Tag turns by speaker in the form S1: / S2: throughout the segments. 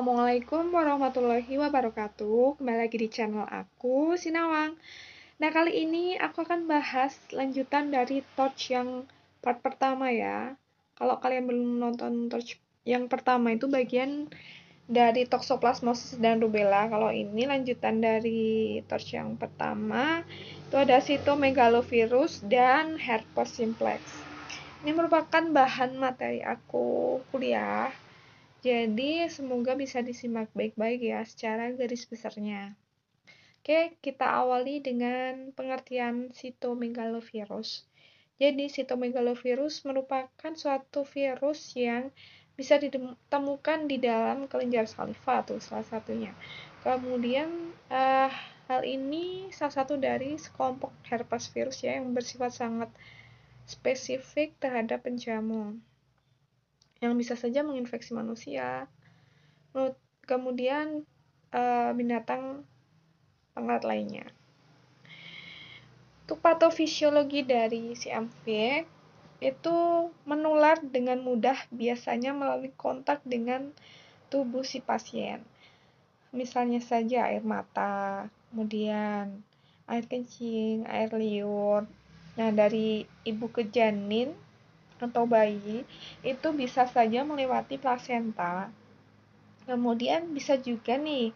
S1: Assalamualaikum warahmatullahi wabarakatuh. Kembali lagi di channel aku, Sinawang. Nah, kali ini aku akan bahas lanjutan dari Torch yang part pertama ya. Kalau kalian belum nonton Torch yang pertama itu bagian dari toxoplasmosis dan rubella. Kalau ini lanjutan dari Torch yang pertama, itu ada cytomegalovirus dan herpes simplex. Ini merupakan bahan materi aku kuliah. Jadi, semoga bisa disimak baik-baik ya secara garis besarnya. Oke, kita awali dengan pengertian cytomegalovirus. Jadi, cytomegalovirus merupakan suatu virus yang bisa ditemukan di dalam kelenjar saliva tuh salah satunya. Kemudian hal ini salah satu dari sekelompok herpes virus ya yang bersifat sangat spesifik terhadap penjamu yang bisa saja menginfeksi manusia. Kemudian binatang pengalat lainnya. Untuk patofisiologi dari CMV itu menular dengan mudah biasanya melalui kontak dengan tubuh si pasien. Misalnya saja air mata, kemudian air kencing, air liur. Nah, dari ibu ke janin atau bayi itu bisa saja melewati plasenta. Kemudian bisa juga nih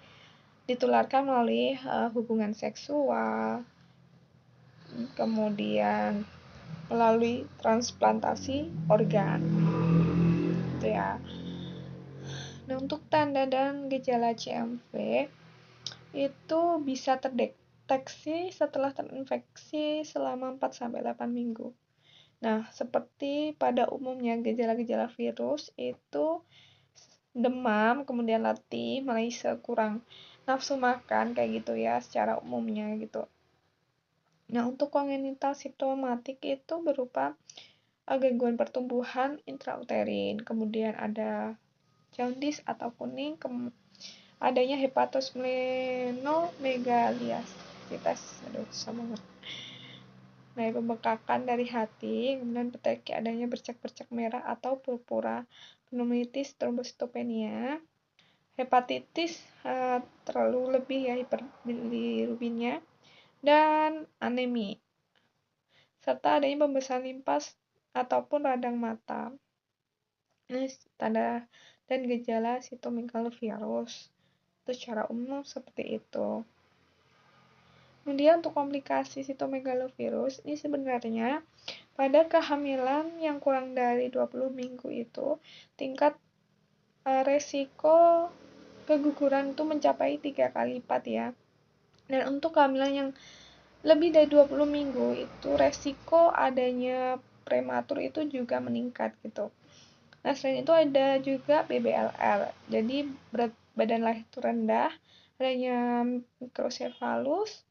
S1: ditularkan melalui hubungan seksual, kemudian melalui transplantasi organ, gitu ya. Nah, untuk tanda dan gejala CMV itu bisa terdeteksi setelah terinfeksi selama 4-8 minggu. Nah, seperti pada umumnya gejala-gejala virus itu demam, kemudian letih, malaise, kurang nafsu makan kayak gitu ya secara umumnya gitu. Nah, untuk kongenital simptomatik itu berupa gangguan pertumbuhan intrauterin, kemudian ada jaundice atau kuning, adanya hepatosplenomegalyositis, aduh susah banget. Nah, pembengkakan dari hati, kemudian penyakit adanya bercak-bercak merah atau purpura, pneumonitis, trombositopenia, hepatitis terlalu lebih ya hiperbilirubinemia, dan anemi, serta adanya pembesaran limpas ataupun radang mata. Ini tanda dan gejala cytomegalovirus itu secara umum seperti itu. Kemudian untuk komplikasi cytomegalovirus ini sebenarnya pada kehamilan yang kurang dari 20 minggu itu tingkat resiko keguguran itu mencapai 3 kali lipat ya. Dan untuk kehamilan yang lebih dari 20 minggu itu resiko adanya prematur itu juga meningkat gitu. Nah, selain itu ada juga BBLR. Jadi berat badan lahir itu rendah, adanya mikrosefalus,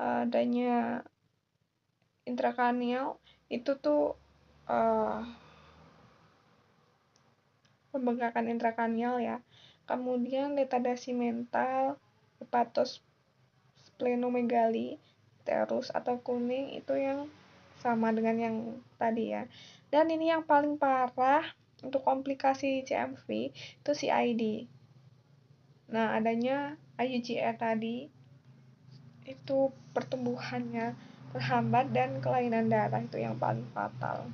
S1: adanya intrakranial itu tuh pembengkakan intrakranial ya. Kemudian retardasi mental, hepatosplenomegali, terus atau kuning itu yang sama dengan yang tadi ya. Dan ini yang paling parah untuk komplikasi CMV itu CID. Nah, adanya IUGR tadi itu pertumbuhannya terhambat dan kelainan darah itu yang paling fatal.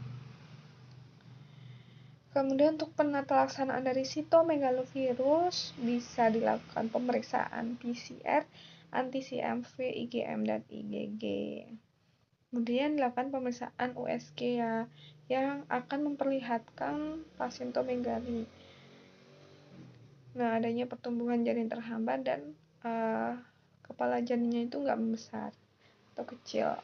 S1: Kemudian untuk penata laksanaan dari cytomegalovirus bisa dilakukan pemeriksaan PCR, anti-CMV, IgM, dan IgG. Kemudian dilakukan pemeriksaan USG ya, yang akan memperlihatkan pasientomegali. Nah, adanya pertumbuhan janin terhambat dan kepala janinnya itu nggak membesar atau kecil.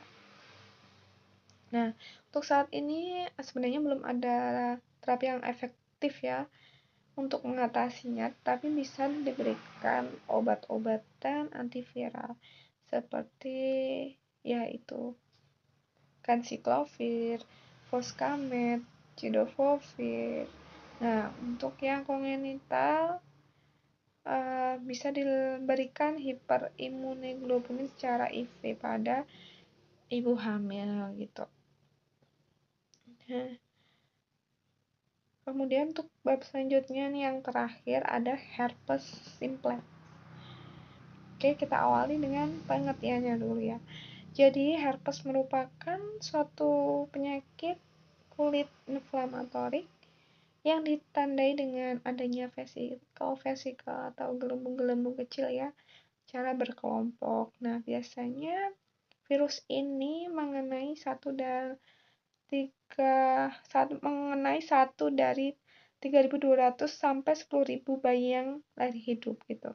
S1: Nah, untuk saat ini sebenarnya belum ada terapi yang efektif ya untuk mengatasinya, tapi bisa diberikan obat-obatan antiviral seperti yaitu ganciclovir, foscamet, cidofovir. Nah, untuk yang kongenital bisa diberikan hiperimunoglobulin secara IV pada ibu hamil gitu. Nah, Kemudian untuk bab selanjutnya nih yang terakhir ada herpes simplex. Oke, kita awali dengan pengertiannya dulu ya. Jadi herpes merupakan suatu penyakit kulit inflamatorik yang ditandai dengan adanya vesikel atau gelembung-gelembung kecil ya, cara berkelompok. Nah, biasanya virus ini mengenai satu dari 3.200 sampai 10.000 bayi yang lahir hidup gitu.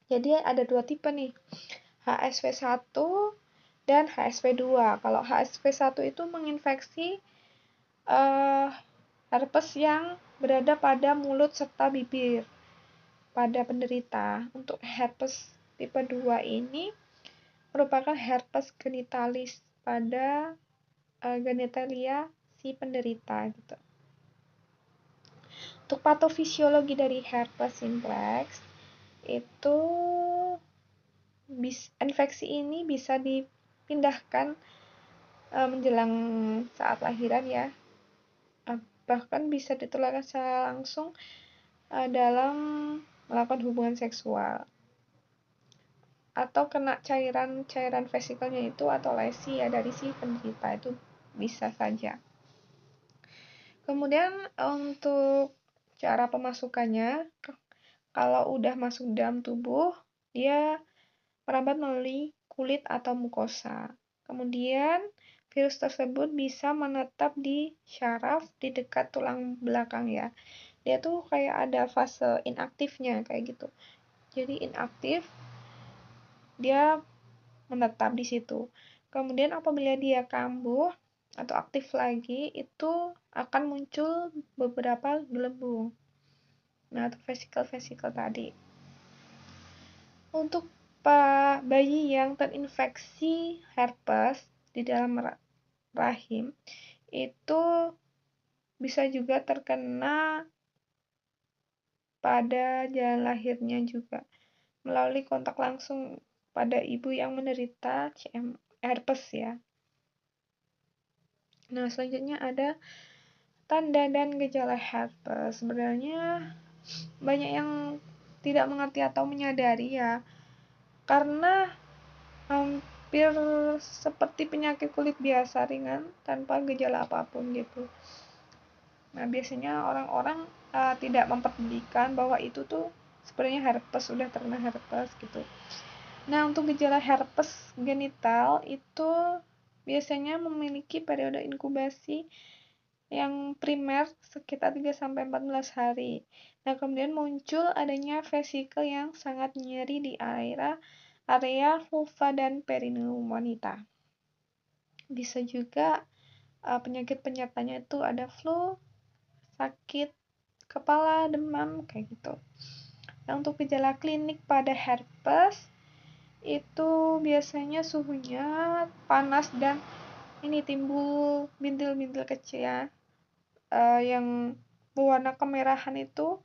S1: Jadi ada dua tipe nih, HSV1 dan HSV2. Kalau HSV1 itu menginfeksi herpes yang berada pada mulut serta bibir pada penderita. Untuk herpes tipe 2 ini merupakan herpes genitalis pada genitalia si penderita gitu. Untuk patofisiologi dari herpes simplex itu infeksi ini bisa dipindahkan menjelang saat lahiran ya, bahkan bisa ditularkan secara langsung dalam melakukan hubungan seksual atau kena cairan vesikelnya itu atau lesi ya dari si penderita, itu bisa saja. Kemudian untuk cara pemasukannya, kalau udah masuk dalam tubuh dia merambat melalui kulit atau mukosa. Kemudian virus tersebut bisa menetap di syaraf di dekat tulang belakang ya. Dia tuh kayak ada fase inaktifnya kayak gitu. Jadi inaktif, dia menetap di situ. Kemudian apabila dia kambuh atau aktif lagi, itu akan muncul beberapa gelembung. Nah, atau vesikel-vesikel tadi. Untuk bayi yang terinfeksi herpes di dalam rahim, itu bisa juga terkena pada jalan lahirnya juga melalui kontak langsung pada ibu yang menderita herpes ya. Nah, selanjutnya ada tanda dan gejala herpes. Sebenarnya banyak yang tidak mengerti atau menyadari ya, karena hampir seperti penyakit kulit biasa ringan tanpa gejala apapun gitu. Nah, biasanya orang-orang tidak memperdulikan bahwa itu tuh sebenarnya herpes, sudah terkena herpes gitu. Nah, untuk gejala herpes genital itu biasanya memiliki periode inkubasi yang primer sekitar 3-14 hari. Nah, kemudian muncul adanya vesikel yang sangat nyeri di area vulva dan perineum wanita. Bisa juga penyakit penyertanya itu ada flu, sakit kepala, demam, kayak gitu. Nah, untuk gejala klinik pada herpes itu biasanya suhunya panas dan ini timbul bintil-bintil kecil ya, yang berwarna kemerahan itu,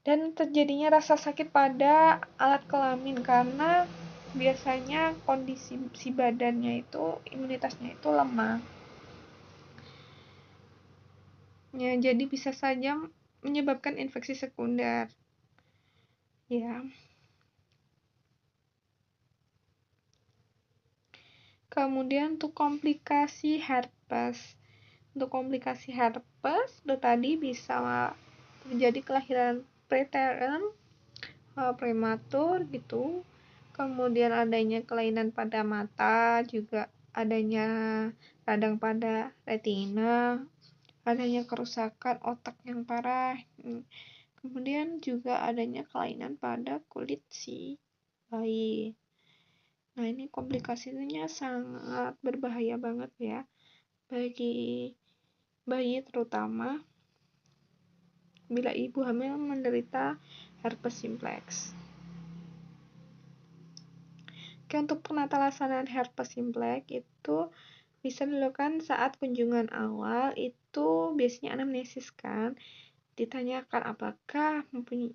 S1: dan terjadinya rasa sakit pada alat kelamin karena biasanya kondisi si badannya itu, imunitasnya itu lemah ya, jadi bisa saja menyebabkan infeksi sekunder ya. Kemudian untuk komplikasi herpes, itu tadi bisa terjadi kelahiran preterm, prematur gitu. Kemudian adanya kelainan pada mata, juga adanya radang pada retina, adanya kerusakan otak yang parah. Kemudian juga adanya kelainan pada kulit si bayi. Nah, ini komplikasinya sangat berbahaya banget ya bagi bayi, terutama bila ibu hamil menderita herpes simplex. Oke, untuk penata laksanaan herpes simplex itu bisa dilakukan saat kunjungan awal, itu biasanya anamnesis kan, ditanyakan apakah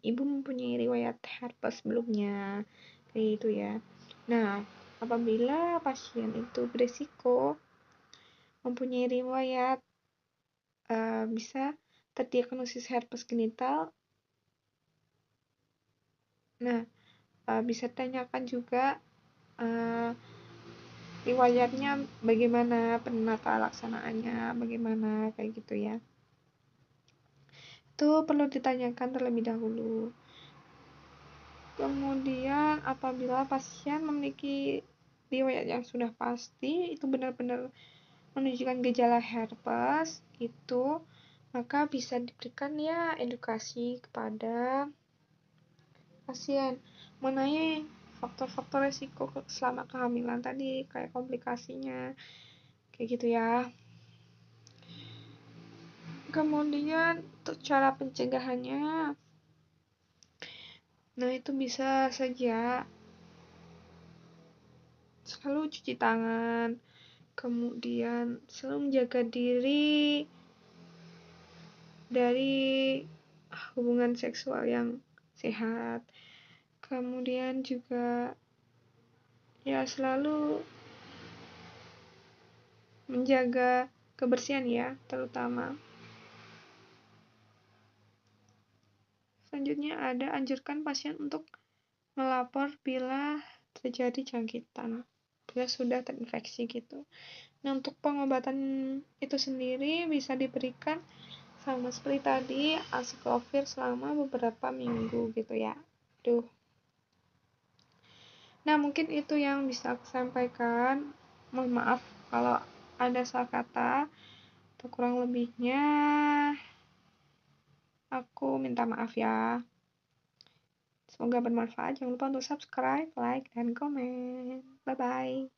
S1: ibu mempunyai riwayat herpes sebelumnya, kayak gitu ya. Nah, apabila pasien itu berisiko mempunyai riwayat, bisa terdiagnosis herpes genital. Nah, bisa tanyakan juga riwayatnya bagaimana, penata laksanaannya bagaimana, kayak gitu ya. Itu perlu ditanyakan terlebih dahulu. Kemudian apabila pasien memiliki riwayat yang sudah pasti, itu benar-benar menunjukkan gejala herpes, itu maka bisa diberikan ya edukasi kepada pasien mengenai faktor-faktor resiko selama kehamilan tadi, kayak komplikasinya, kayak gitu ya. Kemudian untuk cara pencegahannya, nah itu bisa saja selalu cuci tangan, kemudian selalu menjaga diri dari hubungan seksual yang sehat, kemudian juga ya selalu menjaga kebersihan ya, terutama. Selanjutnya ada anjurkan pasien untuk melapor bila terjadi jangkitan, bila sudah terinfeksi gitu. Nah, untuk pengobatan itu sendiri bisa diberikan sama seperti tadi, acyclovir selama beberapa minggu gitu ya. Nah, mungkin itu yang bisa aku sampaikan. Mohon maaf kalau ada salah kata atau kurang lebihnya. Aku minta maaf ya. Semoga bermanfaat. Jangan lupa untuk subscribe, like, dan komen. Bye-bye.